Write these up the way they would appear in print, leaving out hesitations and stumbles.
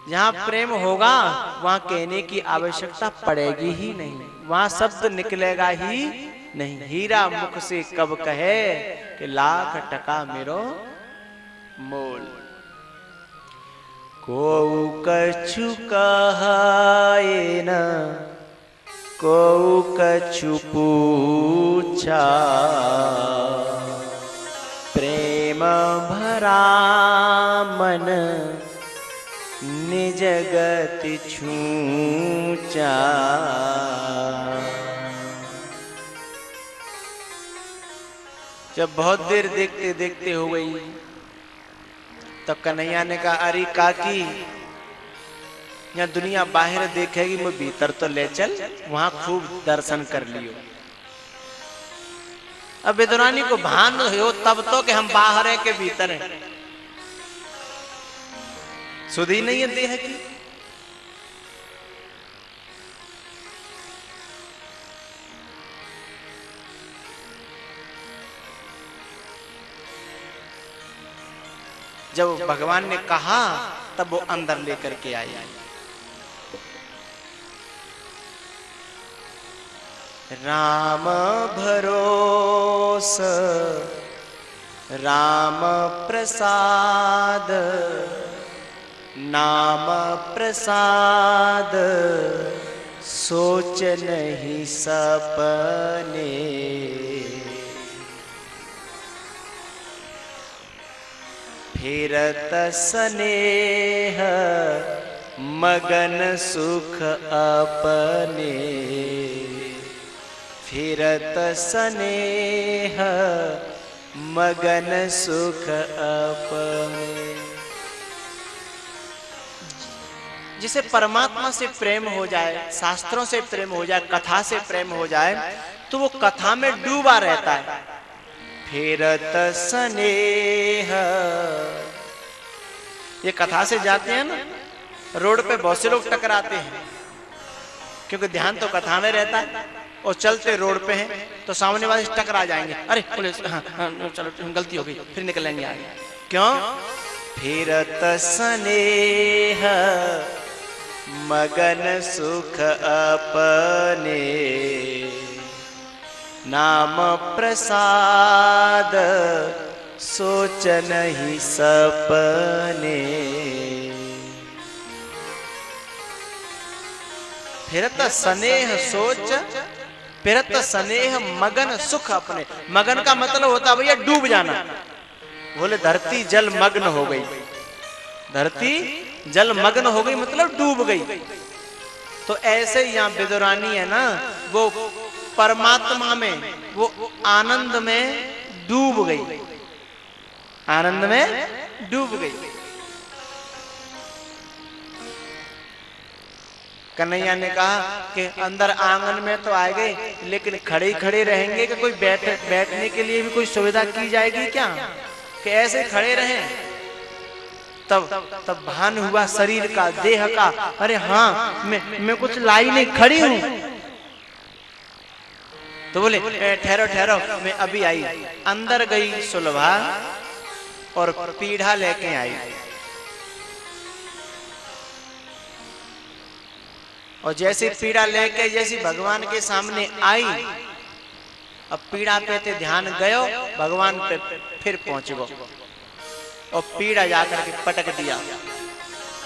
जहां प्रेम होगा वहां कहने की आवश्यकता पड़ेगी ही नहीं, वहां शब्द निकलेगा ही नहीं। हीरा मुख से कब कहे कि लाख टका मेरो मोल। को कछु कहे न को कछु पूछा, प्रेम भरा मन निज गति छूचा। जब बहुत देर देखते देखते हो गई तब कन्हैया ने कहा, अरे काकी यहाँ दुनिया बाहर देखेगी, मैं भीतर तो ले चल, वहां खूब दर्शन कर लियो। अब विदुरानी को भान हो तब तो कि हम बाहर है के भीतर हैं, सुधी नहीं है देह की। जब भगवान ने कहा तब वो अंदर लेकर के आई। राम भरोस राम प्रसाद, नाम प्रसाद सोच नहीं सपने। फिरत स्नेह मगन सुख अपने, फिरत स्नेह मगन सुख अपने। जिसे परमात्मा से प्रेम हो जाए, शास्त्रों से प्रेम हो जाए, कथा से प्रेम हो जाए, तो वो कथा में डूबा रहता है। फिरत स्नेह, ये कथा से जाते हैं ना, रोड पे बहुत से लोग टकराते हैं क्योंकि ध्यान तो कथा में रहता है, और चलते रोड पे हैं तो सामने वाले टकरा जाएंगे, अरे पुलिस, चलो गलती हो गई, फिर निकलेंगे आगे। क्यों? फिरत स्नेह मगन सुख अपने, नाम प्रसाद सोच नहीं सपने। फिरत स्नेह सोच, फिरत स्नेह मगन सुख अपने। मगन का मतलब होता भैया डूब जाना। बोले धरती जल मग्न हो गई, धरती जल मग्न हो गई मतलब डूब गई। तो ऐसे ही यहाँ विदुरानी है ना, वो परमात्मा में, वो आनंद में डूब गई, आनंद में डूब गई। कन्हैया ने कहा कि अंदर आंगन में तो आ गए, लेकिन खड़े खड़े रहेंगे कि कोई बैठने के लिए भी कोई सुविधा की जाएगी क्या, कि ऐसे खड़े रहें? तब भान हुआ शरीर का, देह का, अरे हाँ मैं कुछ लाई नहीं, खड़ी हूं। तो बोले ठहरो ठहरो, मैं अभी आई। अंदर गई सुलभा और पीढ़ा लेके आई, और जैसे पीड़ा लेके जैसी भगवान के सामने आई, अब पीड़ा पे ते ध्यान गयो, भगवान पे फिर पहुंच गो, और पीड़ा जाकर के पटक दिया।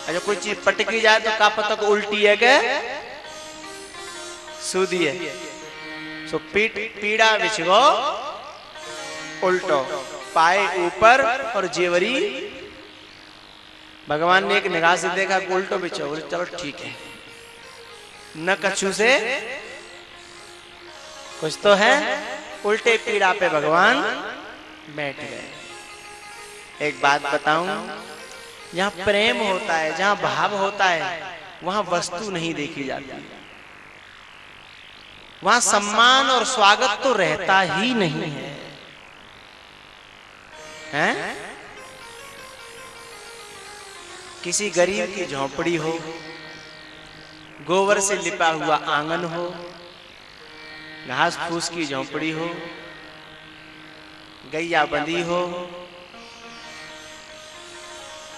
अगर कोई चीज पटकी जाए तो का पता को उल्टी है के सूदी है। सो पीड़ा बिछ गो उल्टो, पाए ऊपर और जेवरी। भगवान ने एक निगाह से देखा, उल्टो बिछो, चलो ठीक है, न कछु से कुछ तो है। उल्टे पीड़ा पे भगवान बैठ गए। एक बात बताऊं, जहां प्रेम होता है, जहां भाव होता है, वहां वस्तु नहीं देखी जाती, वहां सम्मान और स्वागत तो रहता ही नहीं है, हैं? किसी गरीब की झोंपड़ी हो, गोबर से लिपा हुआ आंगन हो, घास फूस की झोंपड़ी हो, गैया बंधी हो,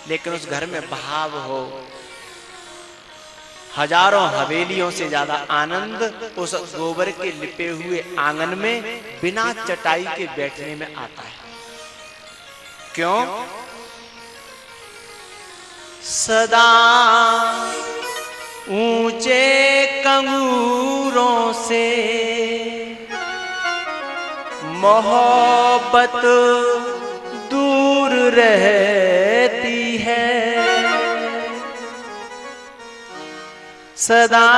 लेकिन उस घर में भाव हो, हजारों हवेलियों से ज्यादा आनंद उस गोबर के लिपे हुए आंगन में बिना चटाई के बैठने में आता है। क्यों? सदा ऊंचे कंगूरों से मोहब्बत दूर रहती है, सदा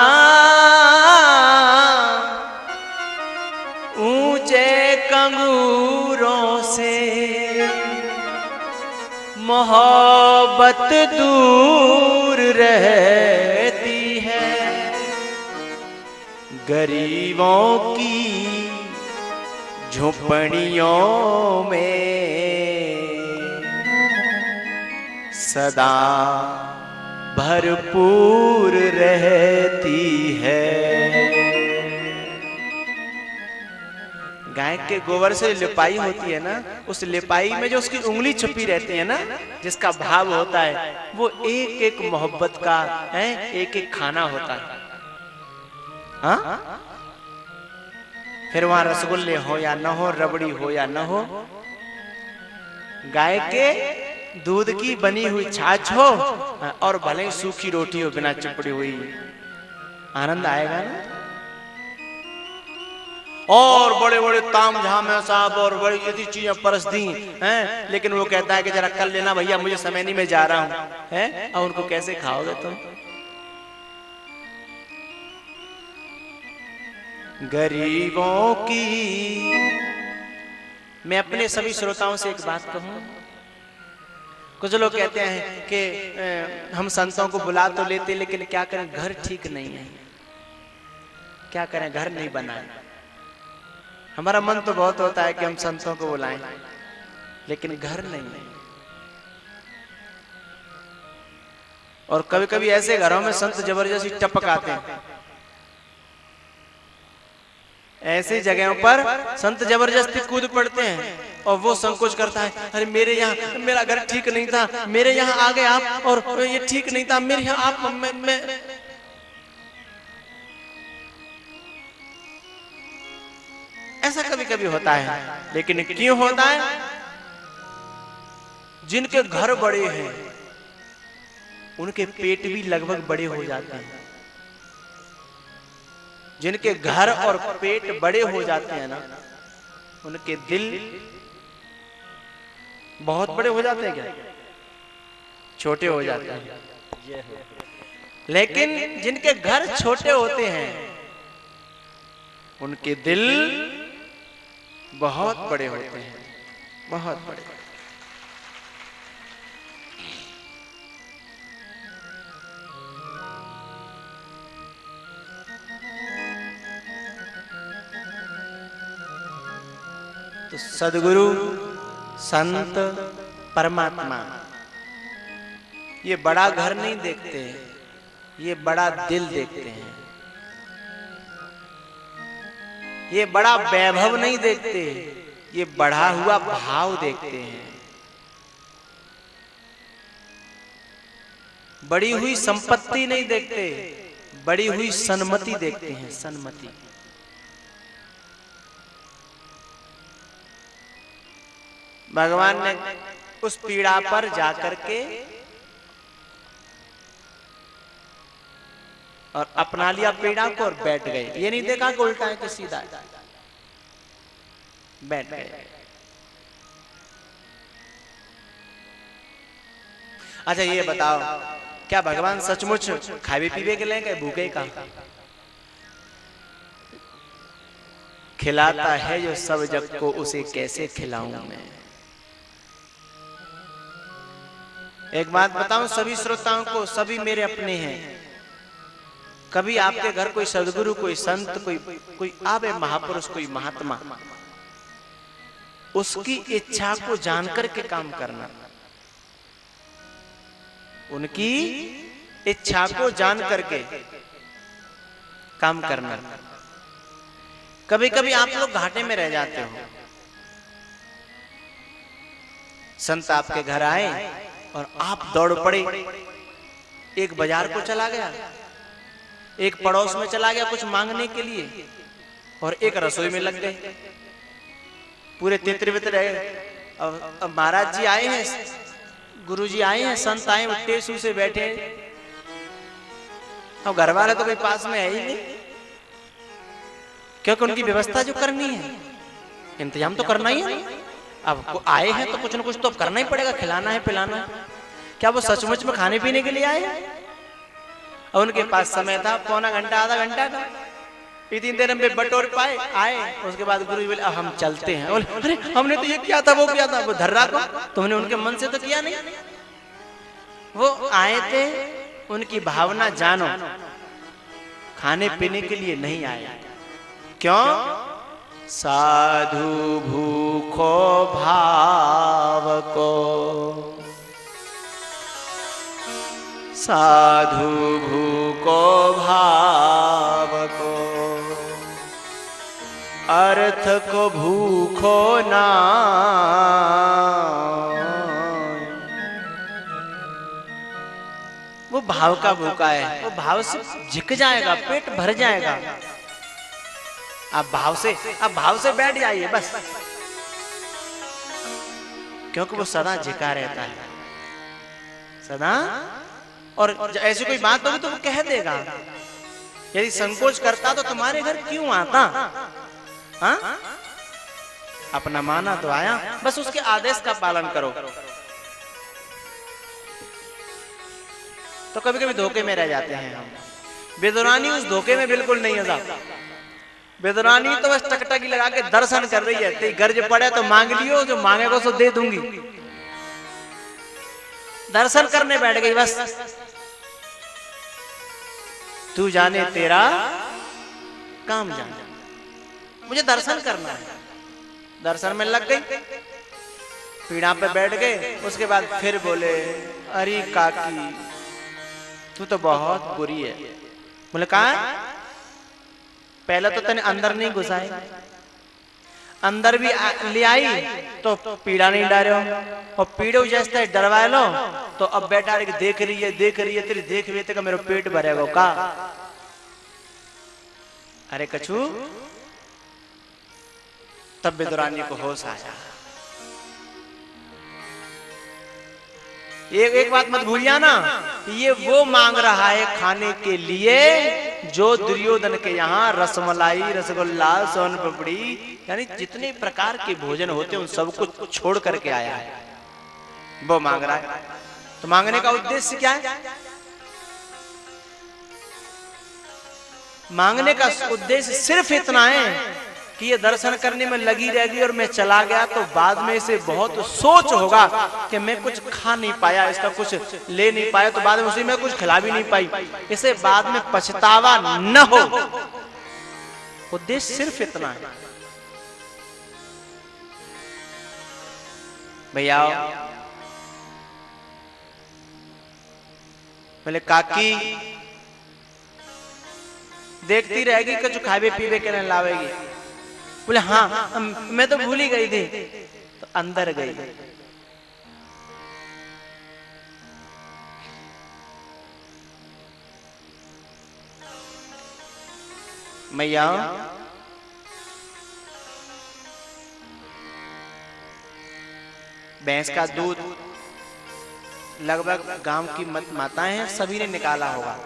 ऊंचे कंगूरों से मोहब्बत दूर रहती है, गरीबों की झोपड़ियों में सदा भरपूर रहती है। गाय के गोबर से लिपाई होती है ना, उस लिपाई में जो उसकी उंगली छुपी रहती है ना, जिसका भाव होता है, वो एक एक मोहब्बत का है, एक एक खाना होता है। हाँ? फिर वहां रसगुल्ले हो या न हो, रबड़ी हो या न हो, गाय के दूध की बनी हुई छाछ हो और भले ही सूखी रोटी हो बिना चिपड़ी हुई, आनंद आएगा ना। और बड़े बड़े ताम झाम है साहब, और बड़ी यदि चीजें परस दी हैं, लेकिन वो कहता है कि जरा कल लेना भैया, मुझे समय नहीं, मैं जा रहा हूं, है? और उनको कैसे खाओगे तुम? गरीबों की, मैं अपने सभी श्रोताओं से एक बात कहूं, कुछ लोग कहते हैं कि हम संतों को बुला तो लेते, लेकिन क्या करें, घर ठीक नहीं है, क्या करें, घर नहीं बना है। हमारा मन तो बहुत होता है कि हम संतों को बुलाएं, लेकिन घर नहीं है। और कभी कभी ऐसे घरों में संत जबरदस्ती टपक आते हैं, ऐसी जगहों पर संत जबरदस्ती कूद पड़ते हैं, और वो संकोच करता है, अरे मेरे यहाँ, मेरा घर ठीक नहीं था, मेरे यहाँ आ गए आप, और ये ठीक नहीं था, मेरे यहाँ आप, मैं ऐसा कभी कभी होता है। लेकिन क्यों होता है? जिनके घर बड़े हैं उनके पेट भी लगभग बड़े हो जाते हैं। जिनके घर और पेट बड़े हो जाते हैं ना, उनके दिल बहुत बड़े हो जाते हैं क्या? छोटे हो जाते हैं। लेकिन जिनके घर छोटे होते हैं उनके दिल बहुत बड़े होते हैं, बहुत बड़े। तो सद्गुरु, संत, परमात्मा ये बड़ा घर नहीं देखते, ये बड़ा दिल देखते हैं। ये बड़ा वैभव नहीं देखते, ये बढ़ा हुआ भाव देखते हैं। बड़ी हुई संपत्ति नहीं देखते, बड़ी हुई सन्मति देखते हैं, सन्मति। भगवान ने उस पीड़ा पर जाकर के और अपना लिया पीड़ा को और बैठ गए। ये नहीं देखा कि उल्टा है कि सीधा है, बैठ गए। अच्छा ये बताओ, क्या भगवान सचमुच खावे पीवे के लिए भूखे का? खिलाता है जो सब जग को, उसे कैसे खिलाऊं मैं। एक बात बताऊं सभी श्रोताओं को, सभी मेरे अपने हैं। कभी आपके घर कोई सद्गुरु, कोई संत, कोई आवे महापुरुष, कोई महात्मा, उसकी इच्छा को जानकर के काम करना, उनकी इच्छा को जान करके काम करना। कभी कभी आप लोग घाटे में रह जाते हो। संत आपके घर आए और आप दौड़ पड़े, एक बाजार को चला गया, एक पड़ोस में चला गया कुछ मांगने के लिए और एक रसोई में लग गए, पूरे तितर बितर। अब महाराज जी आए हैं, गुरु जी आए हैं, संत आए, टेसू से बैठे। अब घर वाले तो कोई पास में है ही नहीं, क्योंकि उनकी व्यवस्था जो करनी है, इंतजाम तो करना ही है। अब आए हैं तो कुछ न कुछ तो करना ही पड़ेगा, खिलाना है पिलाना है। क्या वो सचमुच में खाने पीने के लिए आए? और उनके पास समय था पौना घंटा आधा घंटा का, इतनी देर में बटोर पाए आए। उसके बाद गुरु जी बोले अब हम चलते हैं। बोले अरे हमने तो ये किया था वो किया था, वो धर्रा को तुमने उनके मन से तो किया नहीं। वो आए थे, उनकी भावना जानो, खाने पीने के लिए नहीं आए। क्यों? साधु भूखो भाव को, साधु भूखो भाव को, अर्थ को भूखो ना। वो भाव का भूखा है, वो भाव से झिक जाएगा, पेट भर जाएगा। आप भाव से बैठ जाइए बस, क्योंकि वो सदा झिका रहता है सदा। और ऐसी कोई बात होगी तो वो कह देगा। यदि संकोच करता तो तुम्हारे घर क्यों आता? हाँ, अपना माना तो आया, बस उसके आदेश का पालन करो। तो कभी कभी धोखे में रह जाते हैं हम। बेदुरानी उस धोखे में बिल्कुल नहीं है। बेदुरानी तो बस टकटकी लगा के दर्शन कर रही है। तेरी गर्ज पड़े तो मांग लियो, जो मांगेगा सो दे दूंगी। दर्शन करने बैठ गई बस। तू जाने तेरा काम जाने, मुझे दर्शन करना है। दर्शन में लग गई, पीड़ा पे बैठ गए। उसके बाद फिर बोले अरे काकी तू तो बहुत बुरी है। बोले कहा? पहले तो तने अंदर नहीं घुसाए, अंदर भी ले आई तो पीड़ा नहीं डारे हो, और पीड़ो जैसे डरवा लो तो अब बैठा रही देख रही है तेरी देख रही है, मेरा पेट भरेगा का। अरे कछू, तब बेदुरानी को होश आया। एक बात मत भूलिया ना, ये वो मांग रहा है खाने के लिए जो दुर्योधन के यहाँ रसमलाई, रसगुल्ला, सोन पापड़ी, यानी जितने प्रकार के भोजन होते हैं उन सब को छोड़ करके आया है। वो मांग रहा है। तो मांगने का उद्देश्य क्या है? मांगने का उद्देश्य सिर्फ इतना है कि ये दर्शन करने में लगी रहेगी और मैं चला गया तो बाद में इसे बहुत सोच होगा कि मैं कुछ खा नहीं पाया, इसका कुछ ले नहीं पाया, तो बाद में उसी में कुछ खिला भी नहीं पाई, इसे बाद में पछतावा न हो। उद्देश्य सिर्फ इतना है। भैया बोले काकी देखती रहेगी कुछ खावे पीवे के नहीं लावेगी। बोले हाँ मैं तो भूल ही गई थी। तो अंदर गई। मैया भैंस का दूध लगभग गांव की माताएं हैं, सभी ने निकाला होगा,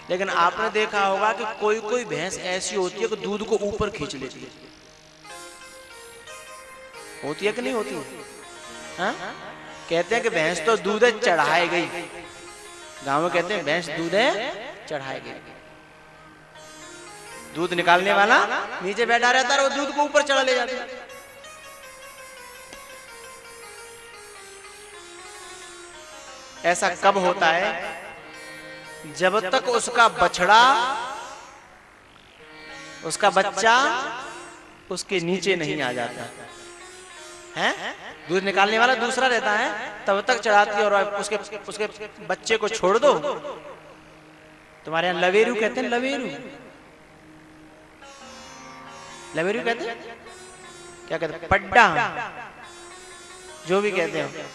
लेकिन आपने देखा होगा कि कोई कोई भैंस ऐसी होती है कि दूध को ऊपर खींच लेती है। होती है कि नहीं होती? हाँ? कहते हैं कि भैंस तो दूध है चढ़ाई गई। गांव में कहते हैं भैंस दूध है चढ़ाई गई। दूध निकालने वाला नीचे बैठा रहता है और वो दूध को ऊपर चढ़ा ले जाता है। ऐसा कब होता है? जब तक उसका बछड़ा, उसका बच्चा उसके नीचे नहीं आ जाता है। दूध निकालने वाला दूसरा रहता है, तब तक चढ़ाती है, और उसके बच्चे को छोड़ दो। तुम्हारे यहाँ लवेरू कहते हैं, लवेरू लवेरू कहते हैं, क्या कहते हैं, पड्डा, जो भी कहते हैं,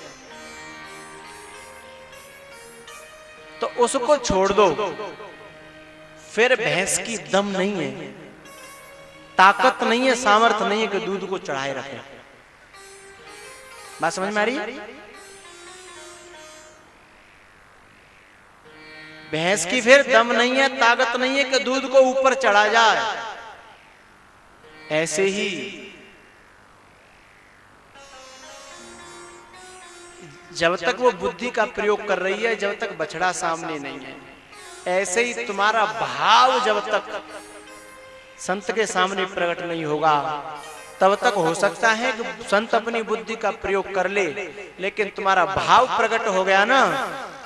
तो उसको छोड़ दो, फिर भैंस की दम नहीं है, ताकत नहीं है, सामर्थ्य नहीं है कि दूध को चढ़ाए रखे। बात समझ में आ रही है? भैंस की फिर दम नहीं है, ताकत नहीं है कि दूध को ऊपर चढ़ा जाए। ऐसे ही जब तक वो बुद्धि का प्रयोग कर रही है, जब तक बछड़ा सामने नहीं है, ऐसे ही तुम्हारा भाव जब तक संत के सामने प्रकट नहीं होगा, तब तक हो सकता है कि संत अपनी बुद्धि का प्रयोग कर ले, लेकिन तुम्हारा भाव प्रकट हो गया ना,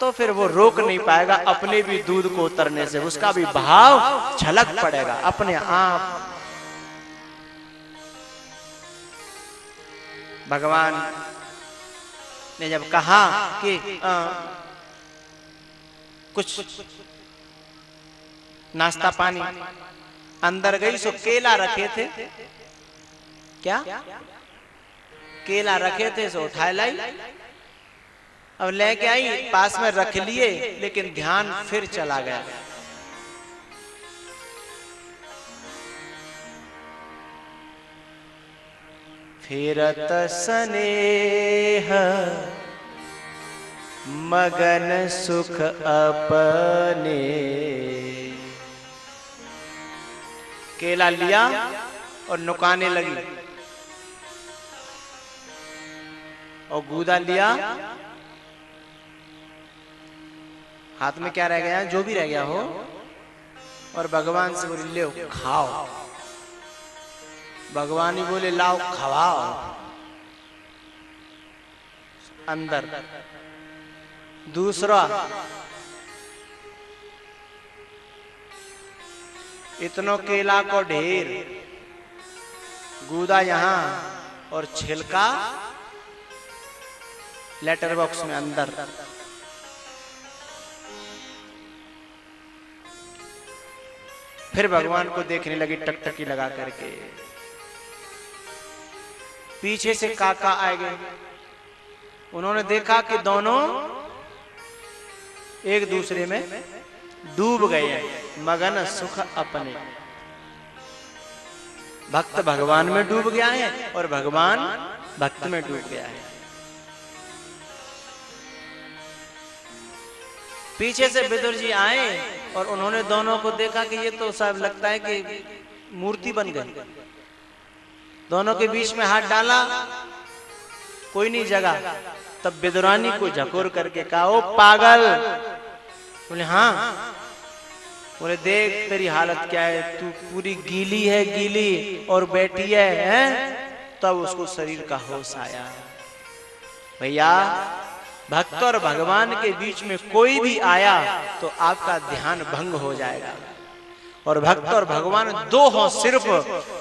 तो फिर वो रोक नहीं पाएगा अपने भी दूध को उतरने से, उसका भी भाव झलक पड़ेगा अपने आप। भगवान ने जब कहा कि कुछ नाश्ता पानी, अंदर गई सो केला रखे थे, क्या केला रखे थे सो उठा लाई, अब लेके आई, पास में रख लिए, लेकिन ध्यान फिर चला गया। फिरत स्नेह मगन सुख अपने, केला लिया और नुकाने लगी, और गूदा लिया, हाथ में क्या रह गया, जो भी रह गया हो, और भगवान से बोले ले खाओ। भगवान ही बोले लाओ खवाओ। अंदर दूसरा, इतनों केला को ढेर, गूदा यहां और छिलका लेटर बॉक्स में अंदर। फिर भगवान को देखने लगी टकटकी लगा करके। पीछे से काका आए गए, उन्होंने देखा कि दोनों एक दूसरे में डूब गए हैं, मगन सुख अपने। भक्त भगवान में डूब गया है और भगवान भक्त में डूब गया है। पीछे से विदुर जी आए और उन्होंने दोनों को देखा कि ये तो सब लगता है कि मूर्ति बन गई। दोनों के बीच में हाथ डाला, कोई नहीं जगा। तब विदुरानी को झकोर करके कहा, ओ पागल। बोले हाँ। बोले देख तेरी हालत क्या है, तू पूरी गीली है, गीली और बैठी है। तब उसको शरीर का होश आया। भैया भक्त और भगवान के बीच में कोई भी आया तो आपका ध्यान भंग हो जाएगा, और भक्त और भगवान दो हो सिर्फ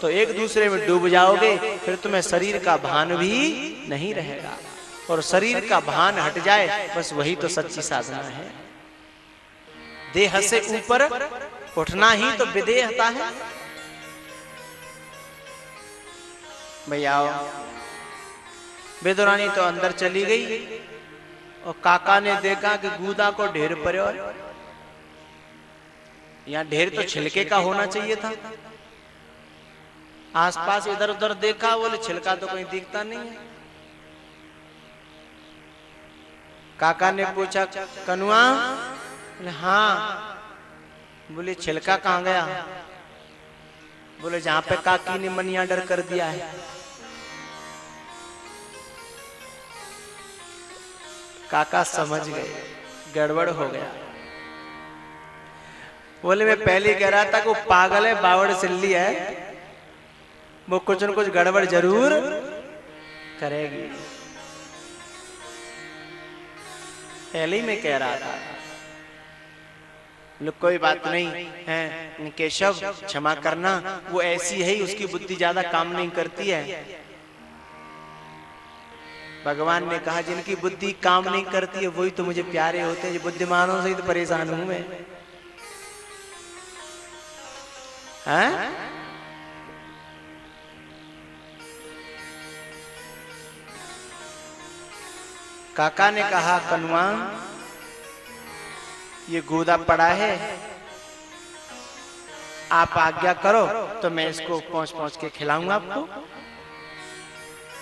तो एक दूसरे में डूब जाओगे, फिर तुम्हें शरीर का भान भी नहीं रहेगा। और शरीर का भान हट जाए बस वही तो सच्ची साधना है। देह से ऊपर उठना ही तो विदेहता है। भैया विदुरानी तो अंदर चली गई और काका ने देखा कि गूदा को ढेर पड़े, यहाँ ढेर तो छिलके का होना चाहिए था। आसपास इधर उधर देखा, बोले छिलका तो कहीं दिखता नहीं है। काका ने पूछा कनुआ? बोले हाँ। बोले छिलका कहाँ गया? बोले जहां पे काकी ने मनी ऑर्डर कर दिया है। काका समझ गए गड़बड़ हो गया। बोले मैं पहले कह रहा था कि वो पागल है, बावड़ सिल्ली है, वो कुछ न कुछ गड़बड़ जरूर करेगी। पहले ही मैं कह रहा था। कोई बात नहीं है केशव, क्षमा करना, वो ऐसी है, उसकी बुद्धि ज्यादा काम नहीं करती है। भगवान ने कहा जिनकी बुद्धि काम नहीं करती है वही तो मुझे प्यारे होते हैं, बुद्धिमानों से ही तो परेशान हूं मैं। हैं? काका ने कहा कनुआ ये गूदा पड़ा है, आप आज्ञा करो तो मैं इसको पहुंच पहुंच के खिलाऊंगा आपको।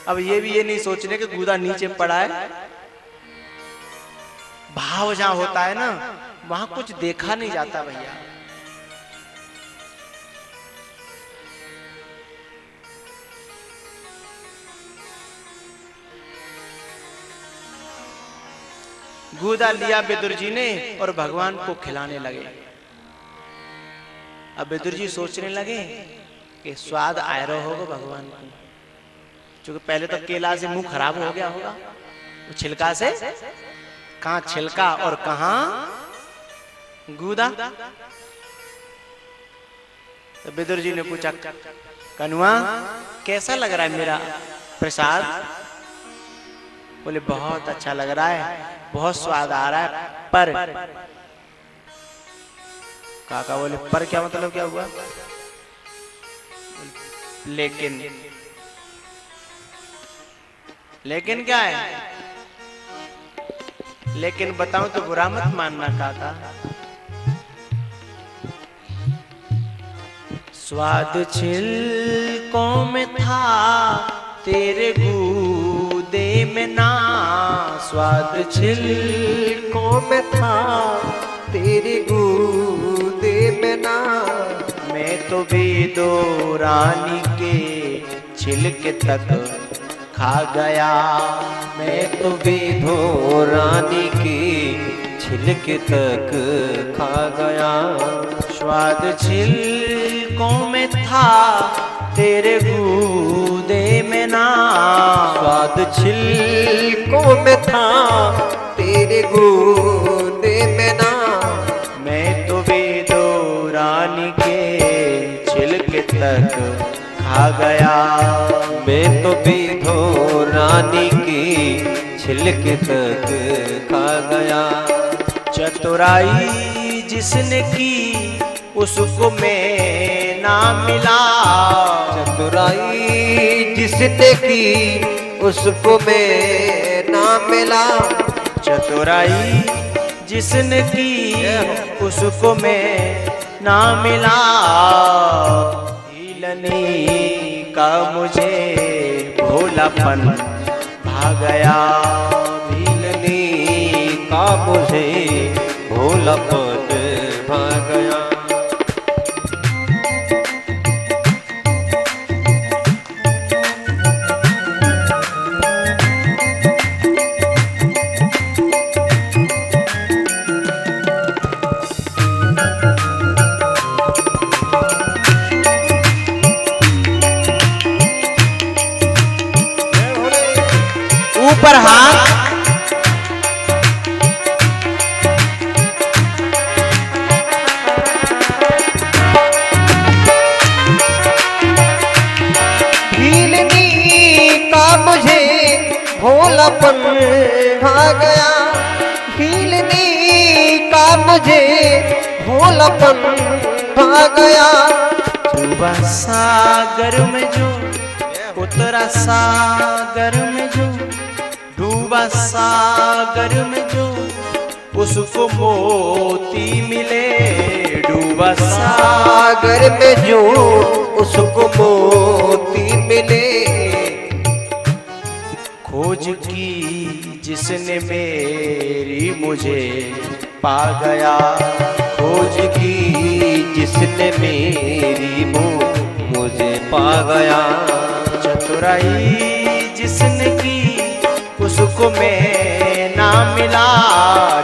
अब ये भी ये नहीं सोचने कि गूदा नीचे पड़ा है। भाव जहां होता है ना वहां कुछ देखा नहीं जाता भैया। गूदा लिया विदुर जी ने और भगवान को खिलाने लगे। अब विदुर जी सोचने लगे कि स्वाद आया रहा होगा भगवान को, क्योंकि पहले तो केला से मुंह खराब हो गया होगा, तो छिलका से कहां छिलका और कहां गूदा। तो विदुर जी ने पूछा, कनुआ कैसा लग रहा है मेरा प्रसाद? बोले बहुत अच्छा लग रहा है, बहुत स्वाद आ रहा है, पर काका बोले पर क्या मतलब, क्या हुआ? लेकिन क्या है? लेकिन बताऊं तो बुरा मत मानना काका। स्वाद छिलकों में था तेरे गूदे में ना, स्वाद छिलकों में था तेरे गूदे में ना। मैं तो भी दो रानी के छिलके तक खा गया, मैं तो भी दो रानी के छिलके तक खा गया। स्वाद छिलकों में था तेरे गूदे में ना, स्वाद छिलकों में था तेरे गूदे में ना। मैं तो भी दो रानी के छिलके तक खा गया, मैं तो भी दो रानी की छिलके तक खा गया। चतुराई जिसने की उसको मैं ना मिला, चतुराई जिसने की उसको मैं ना मिला। चतुराई जिसने की उसको मैं ना मिला। हिलनी का मुझे भोलापन भा गया, हिलनी का मुझे भोलापन भा गया। ऊपर हाथ, भीलनी का मुझे भोलापन भा गया, भीलनी का मुझे भोलापन भा गया। डूबा सागर में जो उतरा सागर में जो, डूबा सागर में जो उसको मोती मिले। डूबा सागर में जो उसको मोती मिले। खोज की जिसने मेरी मुझे पा गया, खोज की जिसने मेरी मुझे पा गया। चतुराई जिसने की उसको मैं ना मिला।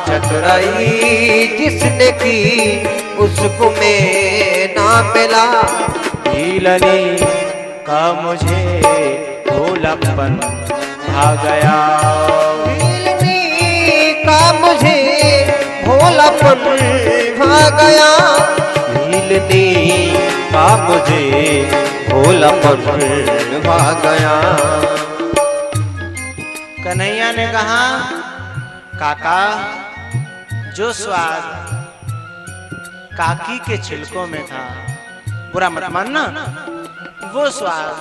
चतुराई जिसने की उसको मैं ना मिला। हिलनी का मुझे भोलापन भा गया, हिलनी का मुझे भोलापन भा गया। हिलनी का मुझे भोलापन भा गया। कन्हैया ने कहा, काका जो स्वाद काकी के छिलकों में था, बुरा मत मानना, वो स्वाद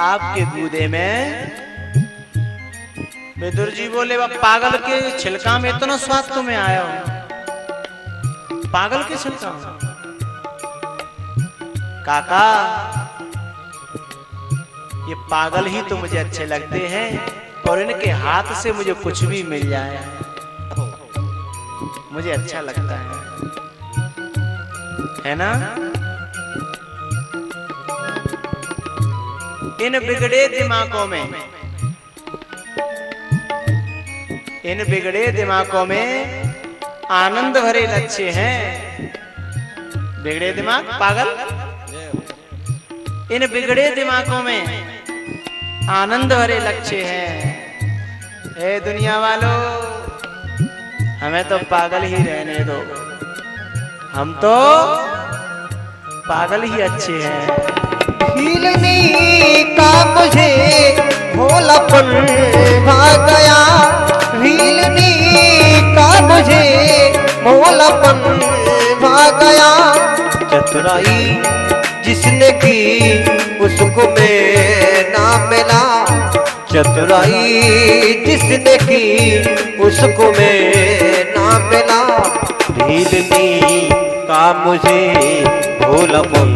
आपके गूदे में। विदुर जी बोले, पागल के छिलका में इतना स्वाद तुम्हें आया हो? पागल के छिलका में काका ये पागल ही तो मुझे अच्छे लगते हैं और इनके हाथ से मुझे कुछ भी मिल जाए मुझे अच्छा लगता है ना। इन बिगड़े दिमागों में, इन बिगड़े दिमागों में आनंद भरे लक्ष्य हैं। बिगड़े दिमाग पागल, इन बिगड़े दिमागों में आनंद भरे लक्ष्य हैं। हे दुनिया वालों, हमें तो पागल ही रहने दो, हम तो पागल ही अच्छे हैं। भीलनी का मुझे भोलापन भाग गया, भीलनी का मुझे भोलापन भाग गया। चतुराई जिसने की उसको मैं ना मिला, चतुराई जिसने की उसको मैं ना मिला। भीलनी का मुझे भोलापन